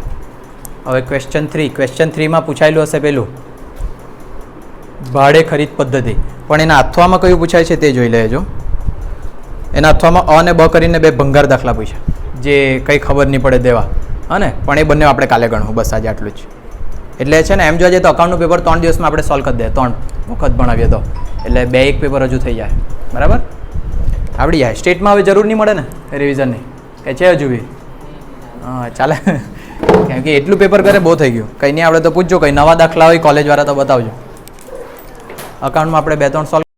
હવે ક્વેશ્ચન 3માં પૂછાયેલું હશે પેલું ભાડે ખરીદ પદ્ધતિ, પણ એના અથવામાં કયું પૂછાય છે તે જોઈ લેજો. એના અથવામાં અ અને બ કરીને 2 ભંગાર દાખલા પૂછ્યા જે કંઈ ખબર નહીં પડે દેવા હા ને, પણ એ બંને આપણે કાલે ગણવું, બસ આજે આટલું જ. એટલે છે ને એમ જોવા જઈએ તો અકાઉન્ટનું પેપર 3 દિવસમાં આપણે સોલ્વ કરી દઈએ, 3 વખત ભણાવીએ તો, એટલે 2-1 પેપર હજુ થઈ જાય બરાબર, આવડી જાય. સ્ટેટમાં હવે જરૂર નહીં મળે ને રિવિઝનની, કે છે હજુ બી? હા ચાલે, કેમ કે એટલું પેપર કરે બહુ થઈ ગયું. કંઈ નહીં આવડે તો પૂછજો, કંઈ નવા દાખલા હોય કોલેજવાળા તો બતાવજો. અકાઉન્ટમાં આપણે 2-3 સોલ્વ